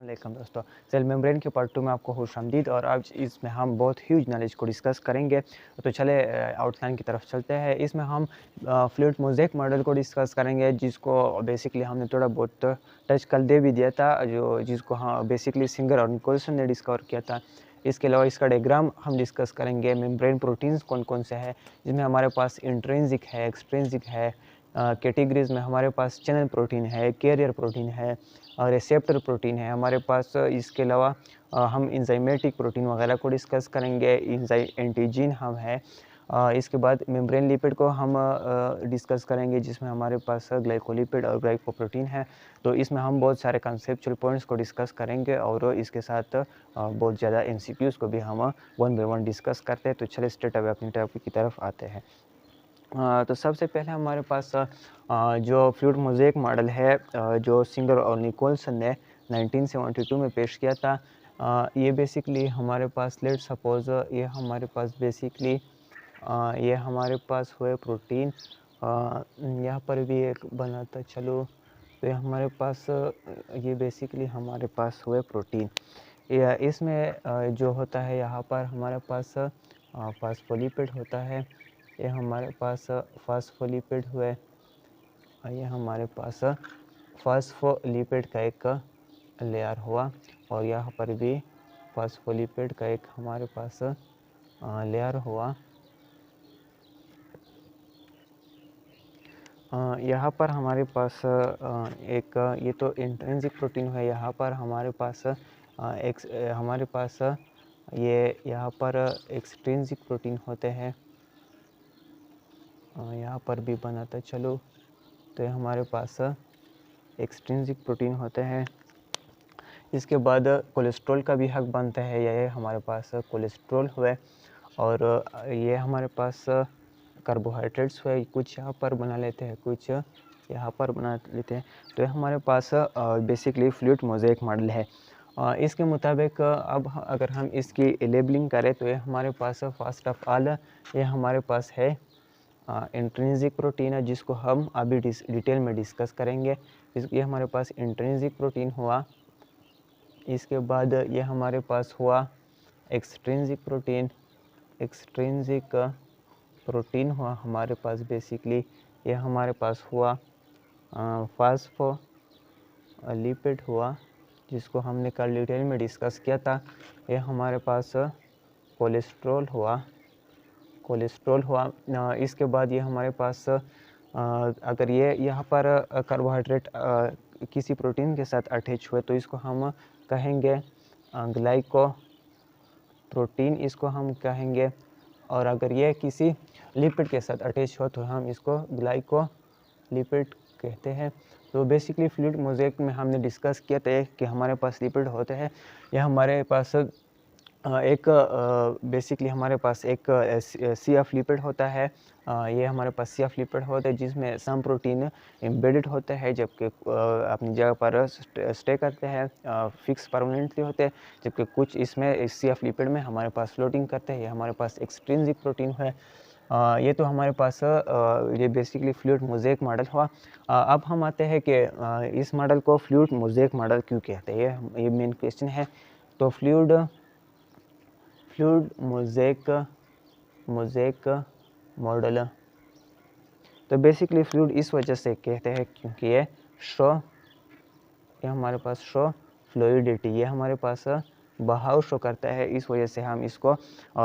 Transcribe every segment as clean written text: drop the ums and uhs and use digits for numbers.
वालेकुम दोस्तों, cell membrane के पार्ट 2 में आपको खुशामदीद। और आज इसमें हम बहुत ह्यूज नॉलेज को डिस्कस करेंगे। तो चले आउटलाइन की तरफ चलते हैं। इसमें हम फ्लूइड मोज़ेक मॉडल को डिस्कस करेंगे, जिसको बेसिकली हमने थोड़ा बहुत टच कल दे भी दिया था, जिसको हाँ बेसिकली सिंगर और निकोलसन ने डिस्कवर किया था। इसके अलावा इसका डायग्राम हम डिस्कस करेंगे। मेम्ब्रेन प्रोटीन्स कौन कौन से हैं, जिसमें हमारे पास इंट्रिंसिक है, एक्सट्रिंसिक है। कैटेगरीज में हमारे पास चैनल प्रोटीन है, कैरियर प्रोटीन है और रिसेप्टर प्रोटीन है हमारे पास। इसके अलावा हम इंजाइमेटिक प्रोटीन वगैरह को डिस्कस करेंगे। एंटीजीन हम है। इसके बाद मेम्ब्रेन लिपिड को हम डिस्कस करेंगे, जिसमें हमारे पास ग्लाइकोलिपिड और ग्लाइकोप्रोटीन है। तो इसमें हम बहुत सारे कंसेप्चुअल पॉइंट्स को डिस्कस करेंगे और इसके साथ बहुत ज़्यादा एमसीक्यूज़ को भी हम वन बाय वन डिस्कस करते हैं। तो चलिए स्ट्रेट अवे अपनी टॉपिक की तरफ आते हैं। तो सबसे पहले हमारे पास जो फ्लूइड मोज़ेक मॉडल है, जो सिंगर और निकोलसन ने 1972 में पेश किया था। ये बेसिकली हमारे पास लेट सपोज ये हमारे पास बेसिकली ये हमारे पास हुए प्रोटीन। यहाँ पर भी एक बना था, चलो। तो ये हमारे पास ये बेसिकली हमारे पास हुए प्रोटीन। इसमें जो होता है, यहाँ पर हमारे पास फास्फोलिपिड होता है। ये हमारे पास फास्फोलिपिड हुए और ये हमारे पास फास्फोलिपिड का एक लेयर हुआ और यहाँ पर भी फास्फोलिपिड का एक हमारे पास लेयर हुआ। यहाँ पर हमारे पास एक ये तो इंट्रिंसिक प्रोटीन है। यहाँ पर हमारे पास हमारे पास ये यहाँ पर एक्सट्रिंसिक प्रोटीन होते हैं। यहाँ पर भी बना था, चलो। तो ये हमारे पास एक्सट्रिंसिक प्रोटीन होते हैं। इसके बाद कोलेस्ट्रॉल का भी हक बनता है। ये हमारे पास कोलेस्ट्रॉल हुए और ये हमारे पास कार्बोहाइड्रेट्स हुए। कुछ यहाँ पर बना लेते हैं, कुछ यहाँ पर बना लेते हैं। तो ये हमारे पास बेसिकली फ्लूइड मोज़ेक मॉडल है। इसके मुताबिक अब अगर हम इसकी लेबलिंग करें तो ये हमारे पास फर्स्ट ऑफ ऑल ये हमारे पास है इंट्रिंसिक प्रोटीन है, जिसको हम अभी डिटेल में डिस्कस करेंगे। ये हमारे पास इंट्रिंसिक प्रोटीन हुआ। इसके बाद ये हमारे पास हुआ एक्सट्रिंसिक प्रोटीन। एक्सट्रिंसिक प्रोटीन हुआ हमारे पास बेसिकली ये हमारे पास हुआ फास्फोलिपिड हुआ, जिसको हमने कल डिटेल में डिस्कस किया था। ये हमारे पास कोलेस्ट्रॉल हुआ। इसके बाद ये हमारे पास अगर ये यहाँ पर कार्बोहाइड्रेट किसी प्रोटीन के साथ अटैच हुए तो इसको हम कहेंगे ग्लाइको प्रोटीन, इसको हम कहेंगे। और अगर ये किसी लिपिड के साथ अटैच हो तो हम इसको ग्लाइकोलिपिड कहते हैं। तो बेसिकली फ्लूइड मोज़ेक में हमने डिस्कस किया था कि हमारे पास लिपिड होते हैं। यह हमारे पास एक बेसिकली हमारे पास एक सी ऑफ लिपिड होता है। ये हमारे पास सी ऑफ लिपिड होता है, जिसमें सम प्रोटीन एम्बेडेड होते हैं, जबकि अपनी जगह पर स्टे करते हैं, फिक्स परमानेंटली होते हैं। जबकि कुछ इसमें सी ऑफ लिपिड में हमारे पास फ्लोटिंग करते हैं। ये हमारे पास एक्सट्रिंसिक प्रोटीन है। ये तो हमारे पास ये बेसिकली फ्लूइड मोज़ेक मॉडल हुआ। अब हम आते हैं कि इस मॉडल को फ्लूइड मोज़ेक मॉडल क्यों कहते हैं, ये मेन क्वेश्चन है। तो फ्लूइड मोज़ेक मॉडल, तो बेसिकली फ्लूइड इस वजह से कहते हैं क्योंकि ये हमारे पास शो फ्लूइडिटी, ये हमारे पास बहाव शो करता है। इस वजह से हम इसको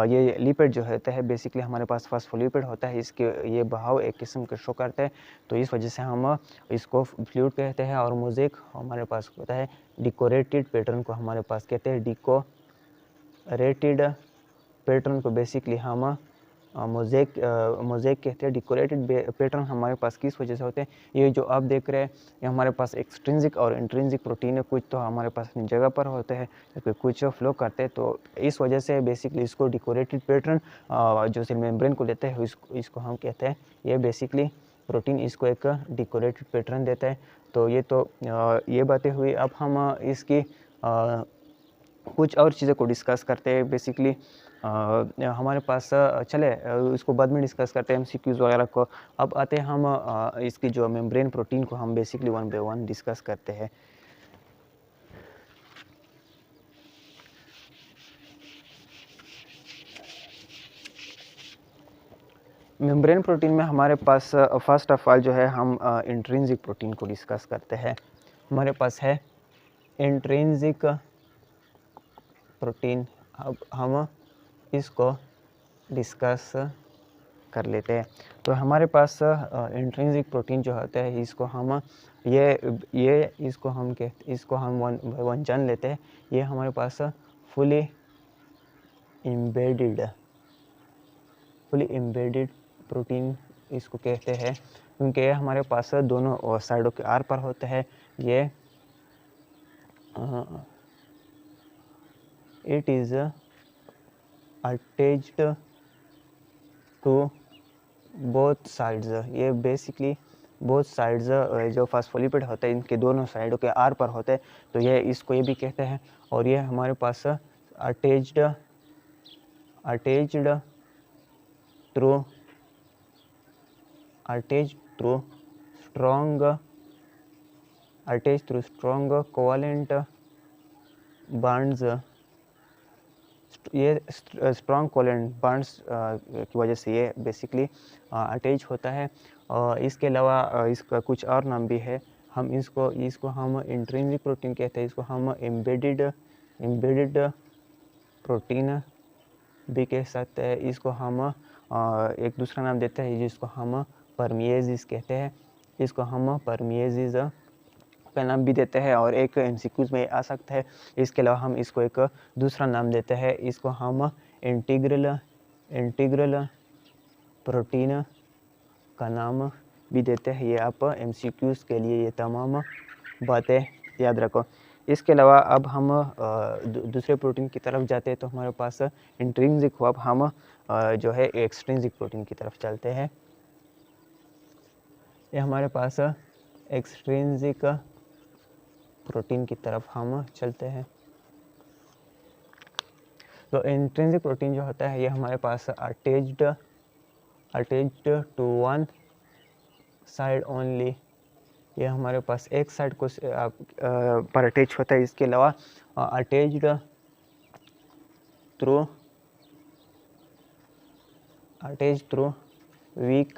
ये लिपिड जो होता है बेसिकली हमारे पास फास्फोलिपिड होता है, इसके ये बहाव एक किस्म के शो करते हैं। तो इस वजह से हम इसको फ्लूइड कहते हैं। और मोज़ेक हमारे पास होता है डिकोरेटेड पैटर्न को हमारे पास कहते हैं डिकोरेटेड पैटर्न को बेसिकली हम मोज़ेक कहते हैं। डिकोरेटेड पैटर्न हमारे पास किस वजह से होते हैं, ये जो आप देख रहे हैं ये हमारे पास एक्सट्रिंसिक और इंट्रिंसिक प्रोटीन है। कुछ तो हमारे पास अपनी जगह पर होते हैं, जबकि कुछ फ्लो करते हैं। तो इस वजह से बेसिकली इसको डिकोरेटेड पैटर्न जो सेल मेम्ब्रेन को देते हैं इसको हम कहते हैं, ये बेसिकली प्रोटीन इसको एक डिकोरेटेड पैटर्न देता है। तो ये बातें हुई। अब हम इसकी कुछ और चीज़ों को डिस्कस करते हैं। बेसिकली हमारे पास चले इसको बाद में डिस्कस करते हैं एमसीक्यूज़ वगैरह को। अब आते हैं हम इसकी जो मेम्ब्रेन प्रोटीन को हम basically one by one discuss करते हैं। मेम्ब्रेन प्रोटीन में हमारे पास फर्स्ट ऑफ ऑल जो है हम इंट्रिंसिक प्रोटीन को डिस्कस करते हैं। हमारे पास है इंट्रिंसिक प्रोटीन। अब हम इसको डिस्कस कर लेते हैं। तो हमारे पास इंट्रिंसिक प्रोटीन जो होता है इसको हम इसको हम वन बाय वन जान लेते हैं। ये हमारे पास फुली एम्बेडेड प्रोटीन इसको कहते हैं, क्योंकि ये हमारे पास दोनों साइडों के आर पर होते हैं। ये it is attached to both sides. ये बेसिकली बोथ साइड्स जो फॉस्फोलिपिड होते हैं इनके दोनों साइडों के आर पर होते हैं, तो ये इसको ये भी कहते हैं। और ये हमारे पास attached through strong covalent bonds. ये स्ट्रॉन्ग कोवेलेंट बॉन्ड्स की वजह से ये बेसिकली अटैच होता है। इसके अलावा इसका कुछ और नाम भी है। हम इसको हम इंट्रिंसिक प्रोटीन कहते हैं। इसको हम एम्बेडेड प्रोटीन भी कह सकते हैं। इसको हम एक दूसरा नाम देते हैं जिसको हम परमिएजिस कहते हैं। इसको हम परमिएजिस का नाम भी देते हैं और एक एमसीक्यूज में आ सकता है। इसके अलावा हम इसको एक दूसरा नाम देते हैं। इसको हम इंटीग्रल प्रोटीन का नाम भी देते हैं। ये आप एमसीक्यूज के लिए ये तमाम बातें याद रखो। इसके अलावा अब हम दूसरे प्रोटीन की तरफ जाते हैं। तो हमारे पास इंट्रिंसिक हुआ। अब हम जो है एक्सट्रिंसिक प्रोटीन की तरफ चलते हैं। ये हमारे पास एक्सट्रिंसिक प्रोटीन की तरफ हम चलते हैं। तो इंट्रिंसिक प्रोटीन जो होता है ये हमारे पास attached to one side only. ये हमारे पास एक साइड को पर अटैच होता है। इसके अलावा attached through weak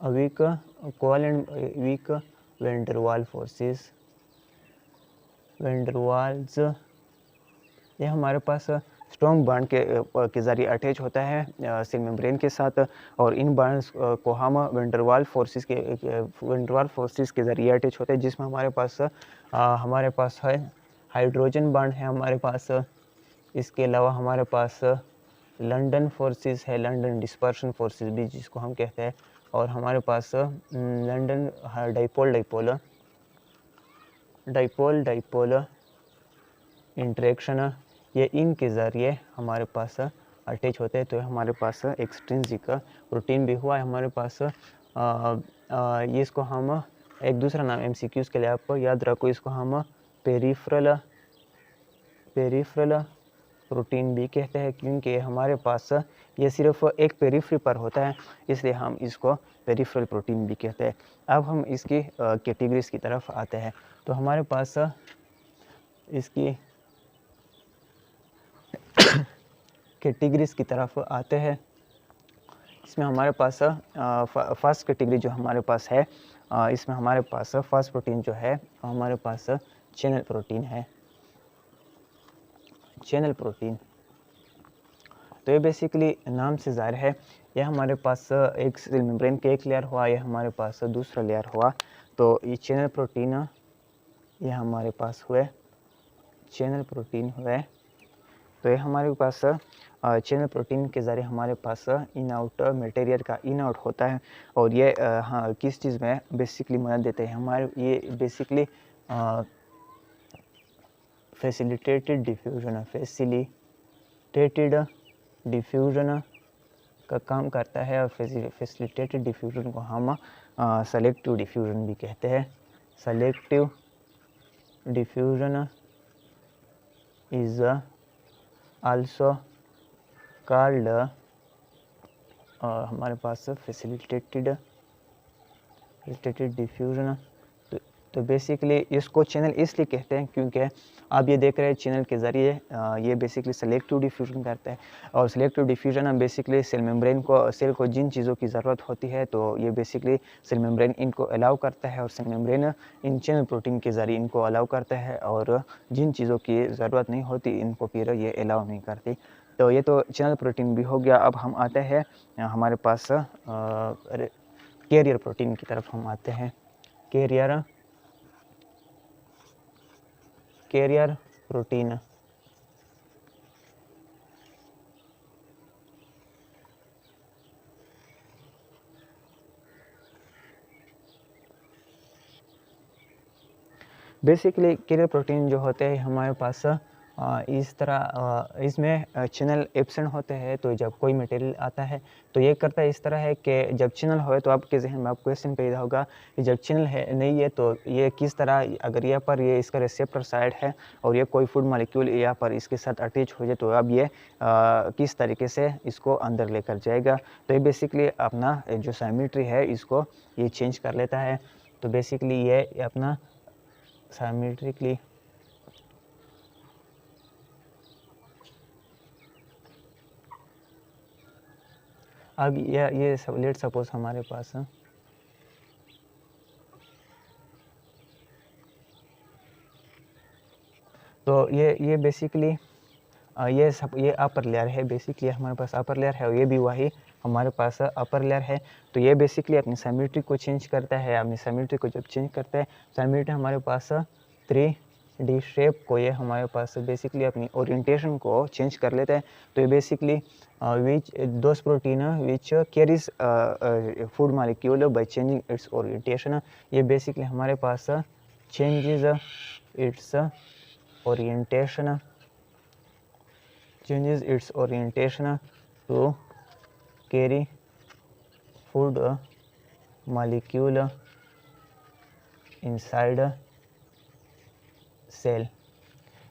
covalent weak van der Waals. ये हमारे पास स्ट्रॉन्ग बॉन्ड के ज़रिए अटैच होता है सेल मेम्ब्रेन के साथ। और इन बॉन्ड्स को हम वेंडरवाल फोर्सेस के ज़रिए अटैच होते हैं, जिसमें हमारे पास है हाइड्रोजन बॉन्ड है हमारे पास। इसके अलावा हमारे पास लंदन फोर्सेस है, लंदन डिस्पर्शन फोर्सेस भी जिसको हम कहते हैं। और हमारे पास लंदन डाइपोल इंटरेक्शन, ये इनके ज़रिए हमारे पास अटैच होते हैं। तो हमारे पास एक्सट्रिंसिक प्रोटीन भी हुआ है हमारे पास। ये इसको हम एक दूसरा नाम एमसीक्यूज़ के लिए आप याद रखो। इसको हम पेरिफेरल प्रोटीन भी कहते हैं, क्योंकि हमारे पास ये सिर्फ एक पेरिफेरी पर होता है, इसलिए हम इसको पेरिफेरल प्रोटीन भी कहते हैं। अब हम इसकी कैटेगरीज की तरफ आते हैं। तो हमारे पास इसकी कैटेगरीज की तरफ आते हैं। इसमें हमारे पास फर्स्ट कैटेगरी जो हमारे पास है, इसमें हमारे पास फर्स्ट प्रोटीन जो है हमारे पास चैनल प्रोटीन है। चैनल प्रोटीन तो ये बेसिकली नाम से ज़ाहिर है। यह हमारे पास एक सेल मेम्ब्रेन के एक लेयर हुआ, यह हमारे पास दूसरा लेयर हुआ। तो ये चैनल प्रोटीन ये हमारे पास हुए चैनल प्रोटीन हुए। तो ये हमारे पास चैनल प्रोटीन के ज़रिए हमारे पास इन आउट मटेरियल का इन आउट होता है। और ये हाँ किस चीज़ में बेसिकली मदद देते हैं हमारे, ये बेसिकली फैसिलिटेटेड डिफ्यूजन का काम करता है। और फैसिलिटेटेड डिफ्यूजन को हम सेलेक्टिव डिफ्यूजन भी कहते हैं। Selective diffusion is also called हमारे पास फैसिलिटेटेड डिफ्यूजन। तो तो बेसिकली इसको चैनल इसलिए कहते हैं क्योंकि आप ये देख रहे हैं चैनल के ज़रिए ये बेसिकली सेलेक्टिव डिफ्यूजन करता है। और सेलेक्टिव डिफ्यूजन में बेसिकली सेल को जिन चीज़ों की ज़रूरत होती है तो ये बेसिकली सेल मेम्ब्रेन इनको अलाउ करता है, और सेल मेम्ब्रेन इन चैनल प्रोटीन के ज़रिए इनको अलाउ करता है, और जिन चीज़ों की ज़रूरत नहीं होती इनको फिर ये अलाउ नहीं करती। तो ये तो चैनल प्रोटीन भी हो गया। अब हम आते हैं हमारे पास कैरियर प्रोटीन की तरफ हम आते हैं। Carrier protein basically carrier protein जो होते हैं हमारे पास इस तरह इसमें चैनल एब्सेंट होते हैं। तो जब कोई मटेरियल आता है तो ये करता है इस तरह है कि जब चैनल हो तो आपके जहन में आप क्वेश्चन पैदा होगा कि जब चैनल है नहीं है तो ये किस तरह, अगर यहाँ पर ये इसका रिसेप्टर साइड है और ये कोई फूड मॉलिक्यूल यहाँ पर इसके साथ अटैच हो जाए तो अब ये किस तरीके से इसको अंदर लेकर जाएगा। तो ये बेसिकली अपना जो साइमेट्री है इसको ये चेंज कर लेता है। तो बेसिकली ये अपना साइमेट्रिकली अब ये लेट सपोज हमारे पास तो ये बेसिकली ये अपर लेयर है। बेसिकली हमारे पास अपर लेयर है और ये भी वही हमारे पास अपर लेयर है। तो ये बेसिकली अपनी साइमेट्री को चेंज करता है। अपनी साइमेट्री को जब चेंज करता है, साइमेट्री हमारे पास 3D शेप को ये हमारे पास बेसिकली अपनी ओरिएंटेशन को चेंज कर लेता है। तो ये basically which those protein which carries food molecule by changing its orientation, ये बेसिकली हमारे पास changes its orientation to carry food molecule inside cell।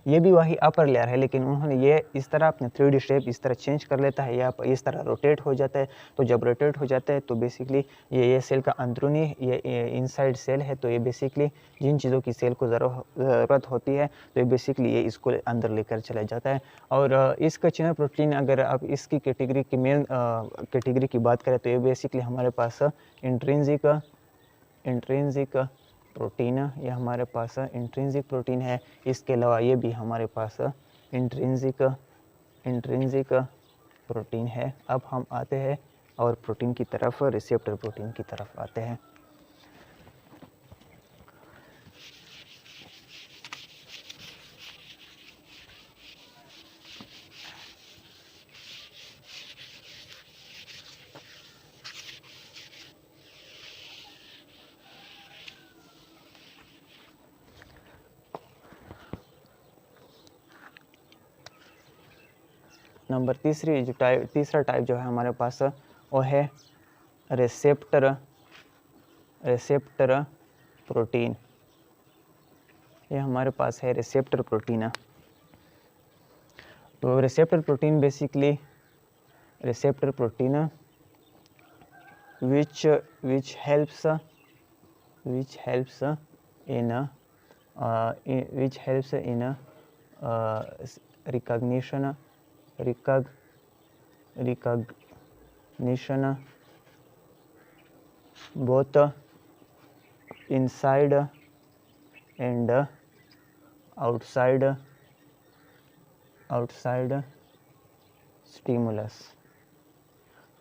ये भी वही अपर लेयर है, लेकिन उन्होंने ये इस तरह अपने 3D शेप इस तरह चेंज कर लेता है या इस तरह रोटेट हो जाता है। तो जब रोटेट हो जाता है तो बेसिकली ये सेल का अंदरूनी ये इनसाइड सेल है। तो ये बेसिकली जिन चीज़ों की सेल को ज़रूरत होती है तो ये बेसिकली ये इसको अंदर लेकर चला जाता है। और इसका चैनल प्रोटीन अगर आप इसकी कैटेगरी की मेन कैटेगरी की बात करें तो ये बेसिकली हमारे पास इंट्रिंसिक प्रोटीन, ये हमारे पास इंट्रिंसिक प्रोटीन है। इसके अलावा ये भी हमारे पास इंट्रिंसिक प्रोटीन है। अब हम आते हैं और प्रोटीन की तरफ, रिसेप्टर प्रोटीन की तरफ आते हैं। नंबर तीसरा टाइप जो है हमारे पास वो है रिसेप्टर प्रोटीन। ये हमारे पास है रिसेप्टर प्रोटीन। तो receptor protein basically receptor protein which helps in recognition both inside and outside stimulus.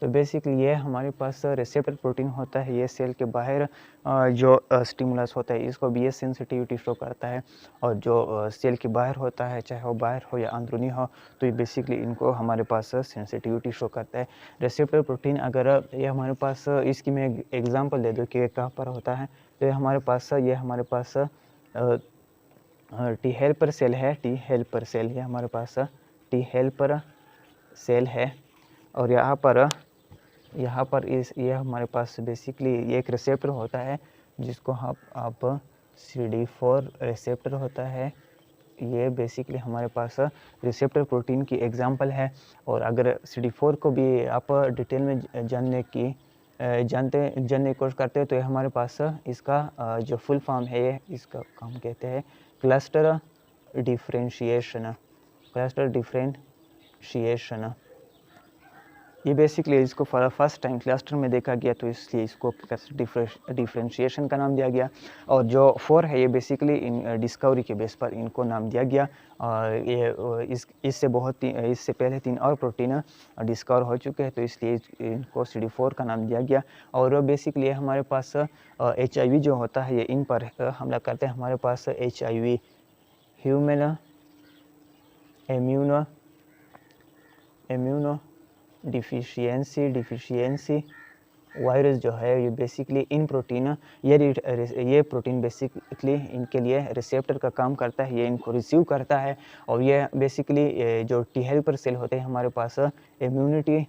तो बेसिकली ये हमारे पास रिसेप्टर प्रोटीन होता है। ये सेल के बाहर जो स्टिमुलस होता है इसको भी ये सेंसिटिविटी शो करता है, और जो सेल के बाहर होता है चाहे वो बाहर हो या अंदरूनी हो तो ये बेसिकली इनको हमारे पास सेंसिटिविटी शो करता है। रिसेप्टर प्रोटीन अगर ये हमारे पास इसकी मैं एग्जांपल दे दूँ कि कहाँ पर होता है, तो ये हमारे पास टी हेल्पर सेल है। टी हेल्पर सेल ये हमारे पास टी हेल्पर सेल है, और यहाँ पर ये हमारे पास बेसिकली ये एक रिसेप्टर होता है जिसको आप CD4 रिसेप्टर होता है। ये बेसिकली हमारे पास रिसेप्टर प्रोटीन की एग्जांपल है। और अगर CD4 को भी आप डिटेल में जानने की जानने की कोशिश करते हैं तो ये हमारे पास इसका जो फुल फॉर्म है ये इसका हम कहते हैं क्लस्टर डिफरेंशिएशन। क्लस्टर डिफरेंशिएशन ये बेसिकली इसको फर्स्ट टाइम क्लस्टर में देखा गया तो इसलिए इसको डिफरेंशिएशन का नाम दिया गया। और जो 4 है ये बेसिकली इन डिस्कवरी के बेस पर इनको नाम दिया गया। और ये इससे पहले 3 और प्रोटीन डिस्कवर हो चुके हैं तो इसलिए इनको CD4 का नाम दिया गया। और बेसिकली हमारे पास HIV जो होता है ये इन पर हमला करते हैं। हमारे पास HIV human immuno deficiency virus जो है ये बेसिकली इन प्रोटीन ये प्रोटीन बेसिकली इनके लिए रिसेप्टर का काम करता है, ये इनको रिसीव करता है। और ये बेसिकली जो टी हेल्पर सेल होते हैं हमारे पास इम्यूनिटी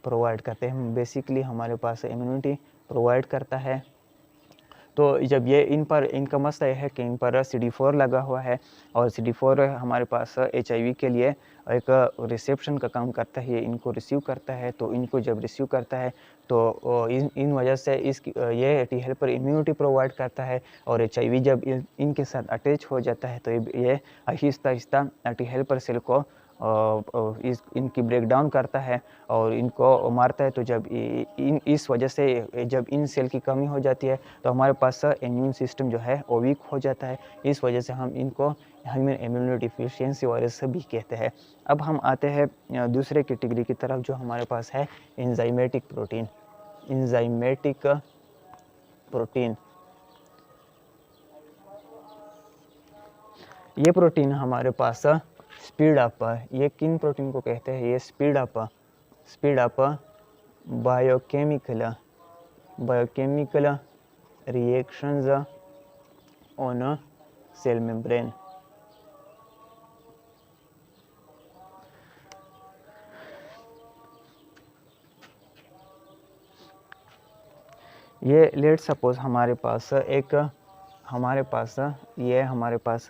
प्रोवाइड करते हैं। बेसिकली हमारे पास इम्यूनिटी प्रोवाइड करता है। तो जब ये इनका मसला है कि इन पर CD4 लगा हुआ है और CD4 हमारे पास HIV के लिए एक रिसेप्शन का काम करता है, ये इनको रिसीव करता है। तो इनको जब रिसीव करता है तो इन वजह से ये टी हेल्पर इम्यूनिटी प्रोवाइड करता है। और HIV जब इनके साथ अटैच हो जाता है तो ये Aahista Aahista T helper cell को इनकी ब्रेक डाउन करता है और इनको मारता है। तो जब इस वजह से जब इन सेल की कमी हो जाती है तो हमारे पास इम्यून सिस्टम जो है वो वीक हो जाता है। इस वजह से हम इनको ह्यूमन इम्यूनो डिफिशियंसी वायरस भी कहते हैं। अब हम आते हैं दूसरे कैटेगरी की तरफ जो हमारे पास है एंजाइमेटिक प्रोटीन। ये प्रोटीन हमारे पास स्पीड अप, ये किन प्रोटीन को कहते हैं? ये speed up biochemical reactions on sale membrane. ये लेट सपोज हमारे पास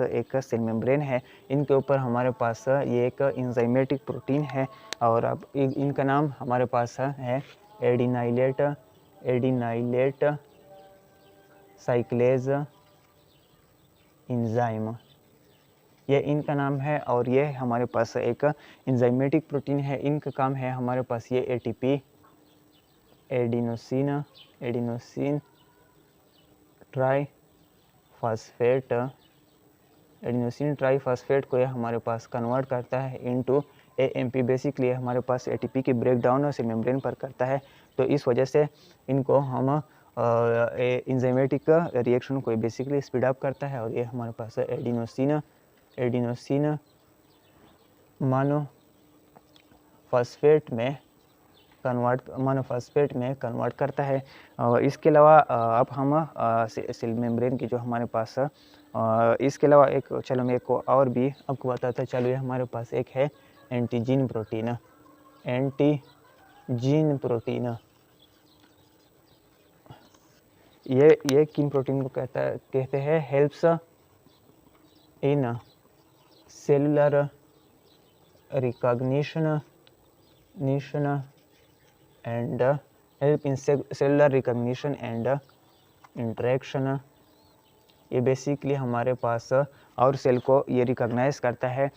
एक सेल मेम्ब्रेन है, इनके ऊपर हमारे पास ये एक एंजाइमेटिक प्रोटीन है। और अब इनका नाम हमारे पास है एडिनाइलेट साइक्लेज एंजाइम, ये इनका नाम है। और ये हमारे पास एक एंजाइमेटिक प्रोटीन है। इनका काम है हमारे पास ये ATP एडिनोसिन ट्राईफॉस्फेट को ये हमारे पास कन्वर्ट करता है इनटू AMP। बेसिकली हमारे पास ATP की ब्रेक डाउन सेल मेम्ब्रेन पर करता है। तो इस वजह से इनको हम एंजाइमेटिक रिएक्शन को बेसिकली स्पीड अप करता है। और ये हमारे पास एडिनोसिन मोनोफॉस्फेट में कन्वर्ट करता है। और इसके अलावा अब हम सेल मेम्ब्रेन की जो हमारे पास इसके अलावा मैं एक और भी आपको बताता चलो। ये हमारे पास एक है एंटीजीन प्रोटीन। ये किन प्रोटीन को कहते हैं? Helps in cellular recognition and interaction. ये बेसिकली हमारे पास और सेल को ये रिकॉग्नाइज करता है।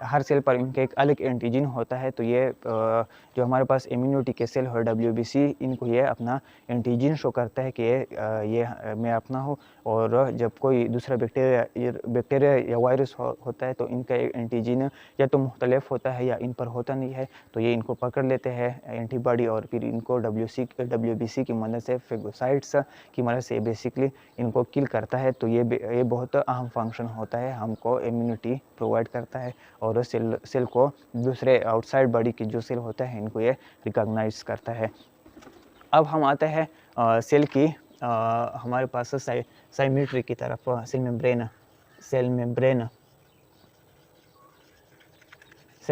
हर सेल पर इनका एक अलग एंटीजन होता है। तो ये जो हमारे पास इम्यूनिटी के सेल है WBC, इनको ये अपना एंटीजन शो करता है कि ये मैं अपना हूँ। और जब कोई दूसरा बैक्टीरिया या वायरस होता है तो इनका एंटीजन या तो मुख्तलिफ होता है या इन पर होता नहीं है। तो ये इनको पकड़ लेते हैं एंटीबॉडी और फिर इनको WBC की मदद से फेगोसाइट्स की मदद से बेसिकली इनको किल करता है। तो ये बहुत अहम फंक्शन होता है, हमको इम्यूनिटी प्रोवाइड करता है और सेल को दूसरे आउटसाइड बॉडी के जो सेल होते हैं इनको ये रिकॉग्नाइज करता है। अब हम आते हैं सेल की हमारे पास साइमेट्री की तरफ। सेल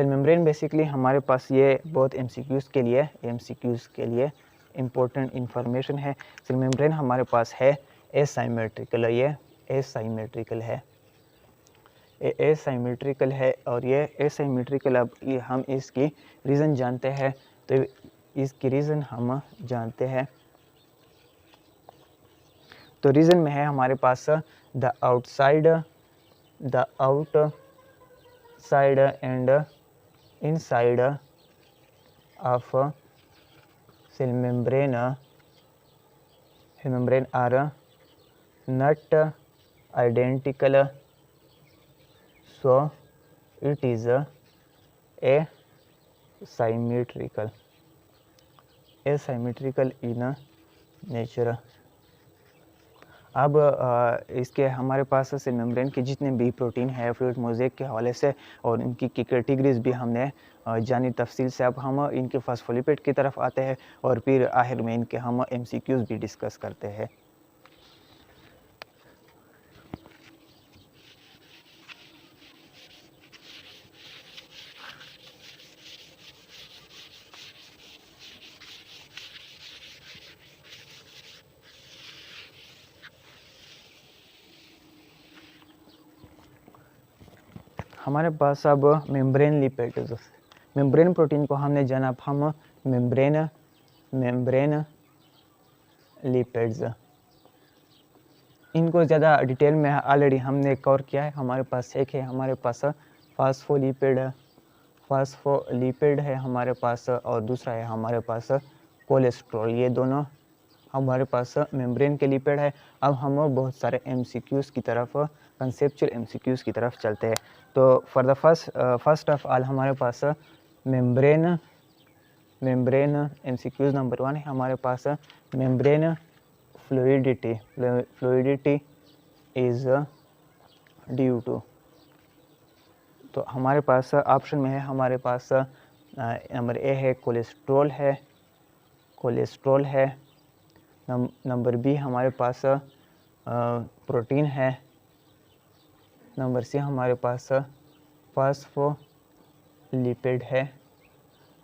मेम्ब्रेन बेसिकली हमारे पास ये बहुत MCQs के लिए इम्पोर्टेंट इंफॉर्मेशन है। सेल मेम्ब्रेन हमारे पास है एसाइमेट्रिकल, ये एसाइमेट्रिकल है। और ये एसाइमेट्रिकल, अब हम इसकी रीज़न जानते हैं। तो इसकी रीज़न हम जानते हैं। तो रीज़न में है हमारे पास the outside and inside of cell membrane are not identical, so it is asymmetrical in nature। अब इसके हमारे पास सेल मेम्ब्रेन के जितने भी प्रोटीन है फ्लूइड मोज़ेक के हवाले से और इनकी कैटेगरीज भी हमने जानी तफसील से। अब हम इनके फॉस्फोलिपिड की तरफ आते हैं और फिर आखिर में इनके हम MCQs भी डिस्कस करते हैं। हमारे पास अब मेम्ब्रेन लिपिड्स, मेम्ब्रेन प्रोटीन को हमने जाना। अब हम मेम्ब्रेन लिपिड्स, इनको ज़्यादा डिटेल में ऑलरेडी हमने कवर किया है। हमारे पास एक है हमारे पास फास्फोलिपिड है हमारे पास, और दूसरा है हमारे पास कोलेस्ट्रॉल। ये दोनों हमारे पास मेम्ब्रेन के लिपिड है। अब हम बहुत सारे MCQs की तरफ, कंसेप्चुअल MCQs की तरफ चलते हैं। तो for the first of all हमारे पास मेम्ब्रेन MCQs नंबर 1 है हमारे पास membrane fluidity is due to. तो हमारे पास ऑप्शन में है हमारे पास नंबर ए है कोलेस्ट्रॉल है, नंबर बी हमारे पास प्रोटीन है, नंबर सी हमारे पास फास्फोलिपिड है,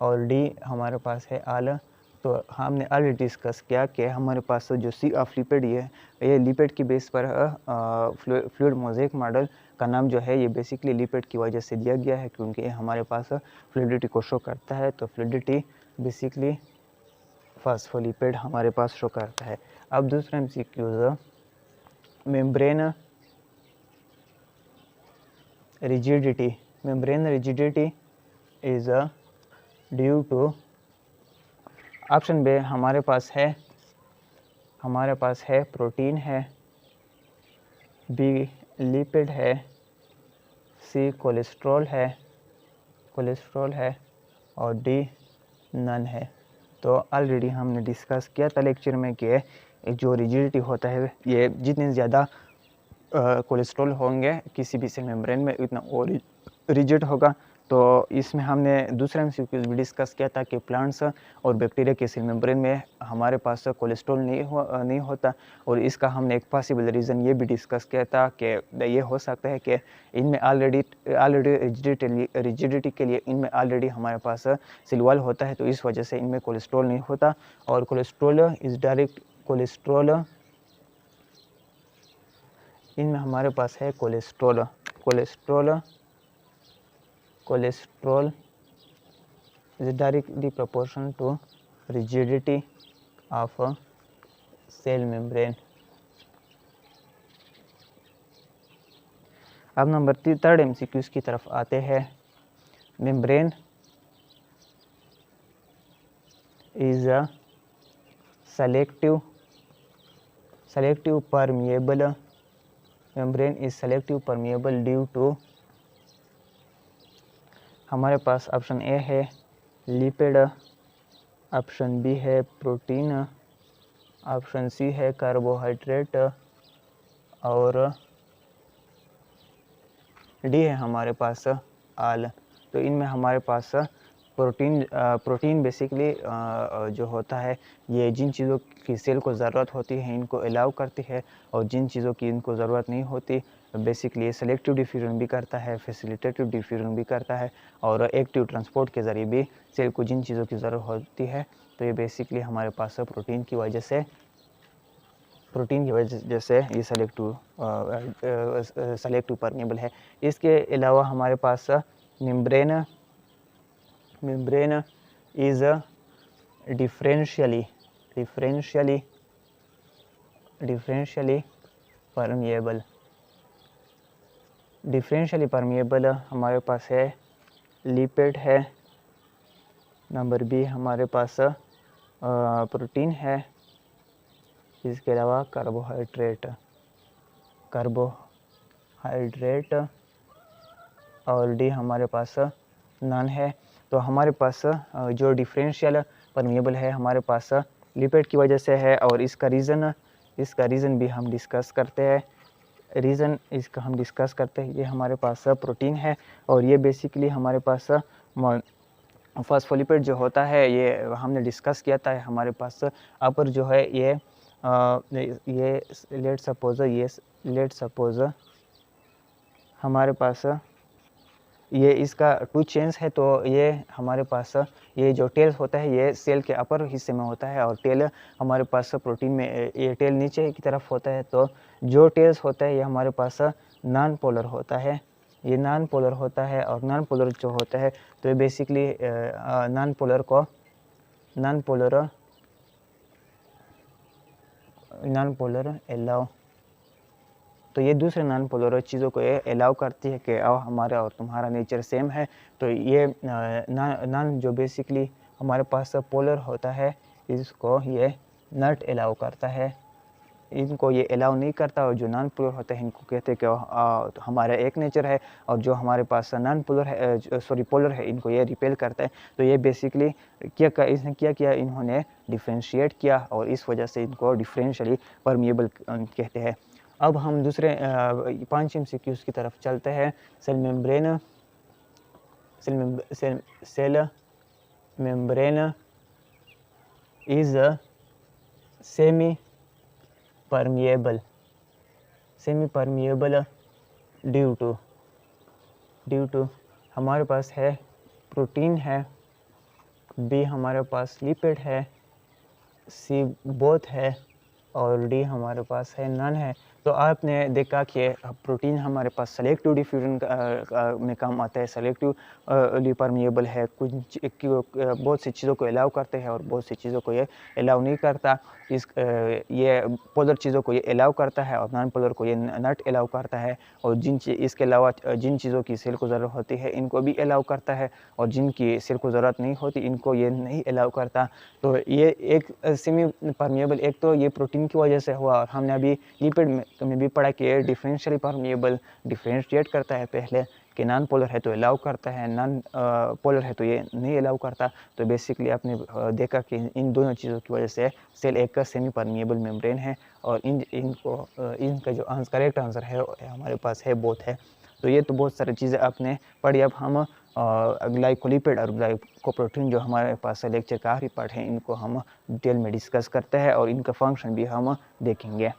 और डी हमारे पास है आल। तो हमने ऑलरेडी डिस्कस किया कि हमारे पास जो सी ऑफ लिपिड ये लिपिड की बेस पर फ्लूइड मोज़ेक मॉडल का नाम जो है ये बेसिकली लिपिड की वजह से दिया गया है, क्योंकि हमारे पास फ्लूइडिटी को शो करता है। तो फ्लूइडिटी बेसिकली फास्फोलिपिड हमारे पास शो करता है। अब दूसरा MCQ, membrane rigidity is due to. Option B हमारे पास है प्रोटीन है, बी लिपिड है, सी कोलेस्ट्रॉल है, और डी नन है। तो ऑलरेडी हमने डिस्कस किया था लेक्चर में कि जो रिजिडिटी होता है ये जितने ज़्यादा कोलेस्ट्रॉल होंगे किसी भी सेल मेम्ब्रेन में उतना और रिजिड होगा। तो इसमें हमने दूसरा MCQ भी डिस्कस किया था कि प्लांट्स और बैक्टीरिया के सेल मेम्ब्रेन में हमारे पास कोलेस्ट्रॉल नहीं होता, और इसका हमने एक पॉसिबल रीज़न ये भी डिस्कस किया था कि ये हो सकता है कि इनमें ऑलरेडी रिजिडिटी के लिए इनमें ऑलरेडी हमारे पास सेल वॉल होता है, तो इस वजह से इनमें कोलेस्ट्रॉल नहीं होता। और इनमें हमारे पास है cholesterol is directly proportional to rigidity of a cell membrane। अब नंबर 3 MCQs की तरफ आते हैं। Membrane is a selective permeable, membrane is selective permeable due to। हमारे पास ऑप्शन ए है लिपिड, ऑप्शन बी है प्रोटीन, ऑप्शन सी है carbohydrate, और डी है हमारे पास आल। तो इनमें हमारे पास प्रोटीन बेसिकली जो होता है ये जिन चीज़ों की सेल को ज़रूरत होती है इनको अलाउ करती है, और जिन चीज़ों की इनको ज़रूरत नहीं होती बेसिकली ये सेलेक्टिव डिफ्यूजन भी करता है, फैसिलिटेटिव डिफ्यूजन भी करता है, और एक्टिव ट्रांसपोर्ट के ज़रिए भी सेल को जिन चीज़ों की ज़रूरत होती है। तो ये बेसिकली हमारे पास प्रोटीन की वजह से ये सेलेक्टिव परमेबल है। इसके अलावा हमारे पास मेम्ब्रेन इज़ डिफरेंशियली परमिएबल हमारे पास है लिपिड है। नंबर बी हमारे पास प्रोटीन है। इसके अलावा कार्बोहाइड्रेट और डी हमारे पास नॉन है। तो हमारे पास जो डिफरेंशियल परमिएबल है हमारे पास लिपिड की वजह से है, और इसका रीज़न भी हम डिस्कस करते हैं। ये हमारे पास प्रोटीन है, और ये बेसिकली हमारे पास फॉस्फोलिपिड जो होता है ये हमने डिस्कस किया था। हमारे पास अपर जो है ये लेट सपोज हमारे पास ये इसका 2 चेन्स है। तो ये हमारे पास ये जो टेल होता है ये सेल के अपर हिस्से में होता है, और टेल हमारे पास प्रोटीन में ये टेल नीचे की तरफ होता है। तो जो टेल्स होता है ये हमारे पास नॉन पोलर होता है। ये नॉन पोलर होता है, और नॉन पोलर जो होता है तो ये बेसिकली नॉन पोलर अलाउ, तो ये दूसरे नॉन पोलर चीज़ों को ये अलाउ करती है कि आओ हमारा और तुम्हारा नेचर सेम है। तो ये नॉन जो बेसिकली हमारे पास पोलर होता है इसको ये नॉट अलाउ करता है, इनको ये अलाउ नहीं करता। और जो नॉन पोलर होते हैं इनको कहते हैं कि हमारा एक नेचर है, और जो हमारे पास नॉन पोलर है पोलर है इनको ये रिपेल करता है। तो ये बेसिकली क्या किया इन्होंने डिफ्रेंशिएट किया, और इस वजह से इनको डिफरेंशियली परमिएबल कहते हैं। अब हम दूसरे 5 MCQs की तरफ चलते हैं। Cell membrane is semi permeable due to हमारे पास है प्रोटीन है, बी हमारे पास लिपिड है, सी बोथ है, और डी हमारे पास है नन है। तो आपने देखा कि प्रोटीन हमारे पास सेलेक्टिव डिफ्यूजन में काम आता है, सेलेक्टिव परमिएबल है। बहुत सी चीज़ों को अलाउ करते हैं और बहुत सी चीज़ों को ये अलाउ नहीं करता। ये पोलर चीज़ों को ये अलाउ करता है और नॉन पोलर को ये नॉट अलाउ करता है। और इसके अलावा जिन चीज़ों की सेल को ज़रूरत होती है इनको भी अलाउ करता है, और जिनकी सेल को ज़रूरत नहीं होती इनको ये नहीं अलाउ करता। तो ये एक सेमी परमिएबल एक तो ये प्रोटीन की वजह से हुआ, और हमने अभी लिपिड में भी पढ़ा कि डिफरेंशियली परमिएबल डिफरेंशिएट करता है पहले कि नॉन पोलर है तो अलाउ करता है, नॉन पोलर है तो ये नहीं अलाउ करता। तो बेसिकली आपने देखा कि इन दोनों चीज़ों की वजह से सेल एक का सेमी परमिएबल मेम्ब्रेन है, और इनका जो करेक्ट आंसर है हमारे पास है बोथ है। तो ये तो बहुत सारी चीज़ें आपने पढ़ी। अब हम ग्लाइकोलिपिड और ग्लाइकोप्रोटीन जो हमारे पास लेक्चर का आखिरी पार्ट है इनको हम डिटेल में डिस्कस करते हैं, और इनका फंक्शन भी हम देखेंगे।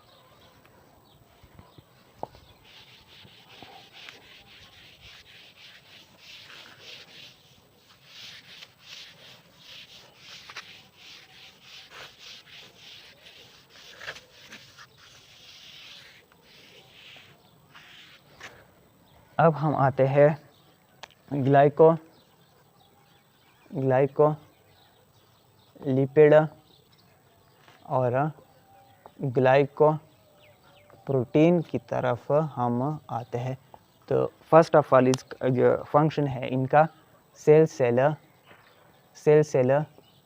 अब हम आते हैं ग्लाइकोलिपिड और ग्लाइकोप्रोटीन की तरफ हम आते हैं। तो फर्स्ट ऑफ ऑल इसका जो फंक्शन है इनका सेल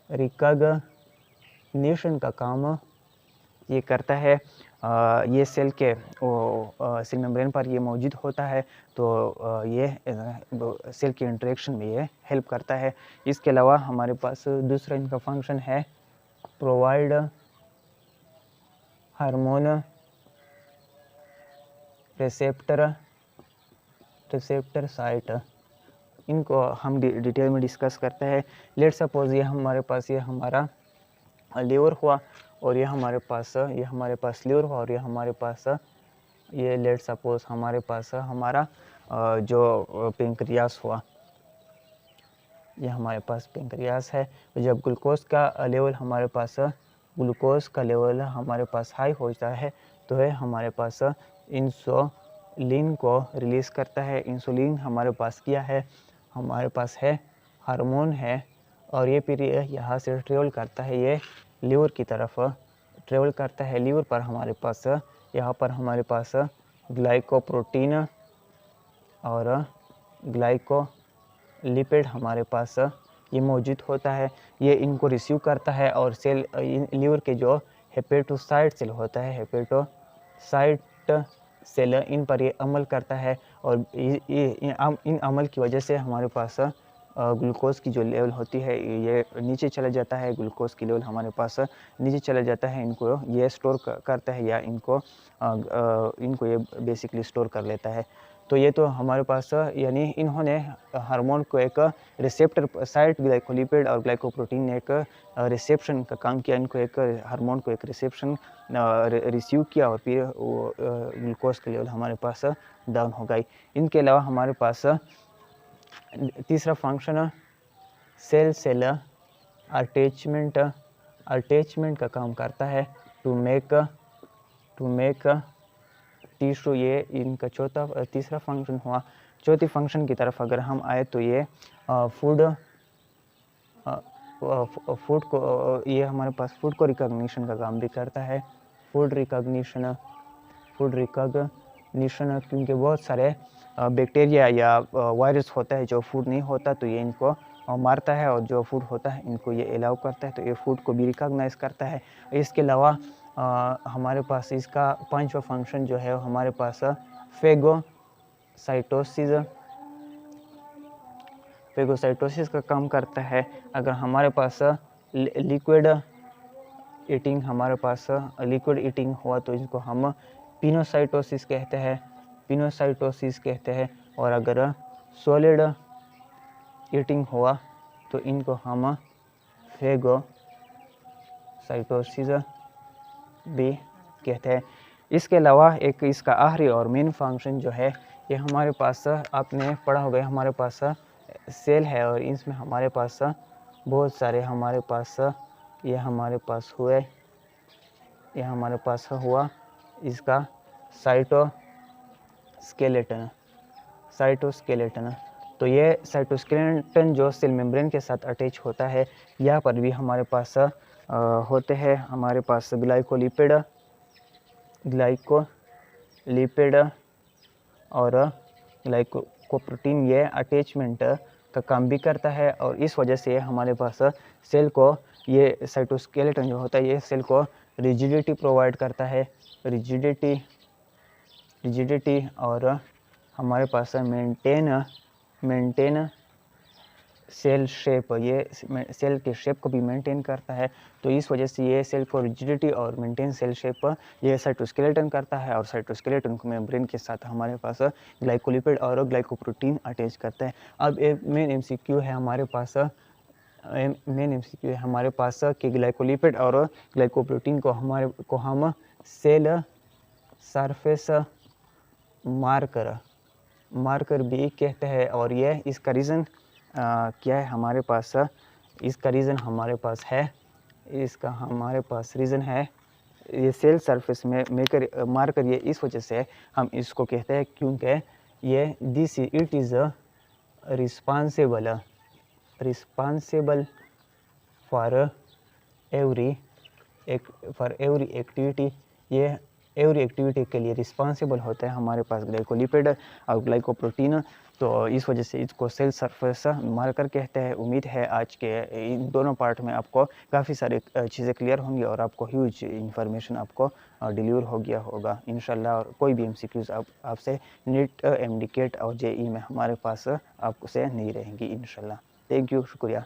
रिकॉग्निशन का काम ये करता है। ये सेल मेम्ब्रेन पर ये मौजूद होता है, तो ये सेल के इंटरेक्शन में ये हेल्प करता है। इसके अलावा हमारे पास दूसरा इनका फंक्शन है प्रोवाइड हार्मोन रिसेप्टर साइट। इनको हम डिटेल में डिस्कस करते हैं। लेट सपोज ये हमारा लीवर हुआ, और ये हमारे पास लीवर हुआ, और ये हमारे पास ये लेट सपोज हमारे पास हमारा जो पेंक्रियास हुआ, ये हमारे पास पेंक्रियास है। तो जब ग्लूकोज का लेवल हमारे पास हाई होता है तो ये हमारे पास इंसुलिन को रिलीज़ करता है। इंसुलिन हमारे पास क्या है, हमारे पास है हार्मोन है, और ये फिर यहाँ से ट्रेवल करता है, ये लीवर की तरफ ट्रेवल करता है। लीवर पर हमारे पास यहाँ पर हमारे पास ग्लाइकोप्रोटीन और ग्लाइकोलिपिड हमारे पास ये मौजूद होता है। ये इनको रिसीव करता है और सेल लीवर के जो हेपेटोसाइट सेल होता है, हेपेटोसाइट सेल इन पर ये अमल करता है और इन अमल की वजह से हमारे पास ग्लूकोज की जो लेवल होती है ये नीचे चला जाता है। ग्लूकोज की लेवल हमारे पास नीचे चला जाता है। इनको ये स्टोर करता है या इनको ये बेसिकली स्टोर कर लेता है। तो ये तो हमारे पास यानी इन्होंने हार्मोन को एक रिसेप्टर साइट ग्लाइकोलिपिड और ग्लाइकोप्रोटीन ने एक रिसेप्शन का काम किया। इनको एक हार्मोन को एक रिसेप्शन रिसीव किया और फिर वो ग्लूकोज की लेवल हमारे पास डाउन हो गई। इनके अलावा हमारे पास तीसरा फंक्शन सेल सेल अटैचमेंट का काम करता है टू मेक टिश्यू। ये इनका तीसरा फंक्शन हुआ। चौथी फंक्शन की तरफ अगर हम आए तो ये फूड को ये हमारे पास फूड को रिकॉग्निशन का काम भी करता है। फूड रिकॉग्निशन क्योंकि बहुत सारे बैक्टीरिया या वायरस होता है जो फूड नहीं होता तो ये इनको मारता है और जो फूड होता है इनको ये अलाउ करता है, तो ये फूड को भी रिकॉग्नाइज करता है। इसके अलावा हमारे पास इसका पांचवा फंक्शन जो है हमारे पास फेगोसाइटोसिस का काम करता है। अगर हमारे पास लिक्विड ईटिंग हुआ तो इसको हम पिनोसाइटोसिस कहते हैं और अगर सॉलिड ईटिंग हुआ तो इनको हम फेगोसाइटोसिस भी कहते हैं। इसके अलावा एक इसका आखिरी और मेन फंक्शन जो है ये हमारे पास आपने पढ़ा होगा, हमारे पास सेल है और इसमें हमारे पास बहुत सारे हमारे पास हुआ इसका साइटोस्केलेटन। तो ये साइटोस्केलेटन जो सेल मेम्ब्रेन के साथ अटैच होता है, यहाँ पर भी हमारे पास होते हैं हमारे पास ग्लाइकोलिपिड और ग्लाइकोप्रोटीन। ये अटैचमेंट का काम भी करता है और इस वजह से हमारे पास सेल को ये साइटोस्केलेटन जो होता है ये सेल को रिजिडिटी प्रोवाइड करता है, रिजिडिटी और हमारे पास मेंटेन सेल शेप, ये सेल के शेप को भी मेंटेन करता है। तो इस वजह से ये सेल को रिजिडिटी और मेंटेन सेल शेप ये साइटोस्केलेटन करता है और साइटोस्केलेटन को मेम्ब्रेन के साथ हमारे पास ग्लाइकोलिपिड और ग्लाइकोप्रोटीन अटैच करता है। अब एक मेन एमसीक्यू है हमारे पास कि ग्लाइकोलिपिड और ग्लाइकोप्रोटीन को हम सेल सरफेस मार्कर भी कहते हैं और ये इसका रीज़न क्या है हमारे पास, इसका रीज़न हमारे पास रीज़न है ये सेल सरफेस में मार्कर। ये इस वजह से हम इसको कहते हैं क्योंकि ये it is responsible for every activity. ये एवरी एक्टिविटी के लिए रिस्पांसिबल होता है हमारे पास ग्लाइकोलिपिड और ग्लाइकोप्रोटीन। तो इस वजह से इसको सेल सरफेस मार्कर कहते हैं। उम्मीद है आज के इन दोनों पार्ट में आपको काफ़ी सारी चीज़ें क्लियर होंगी और आपको ह्यूज इन्फॉर्मेशन आपको डिलीवर हो गया होगा इंशाल्लाह। और कोई भी एमसीक्यूज़ आपसे नीट एमडी केट और जेई में हमारे पास आपसे नहीं रहेंगी इंशाल्लाह। थैंक यू, शुक्रिया।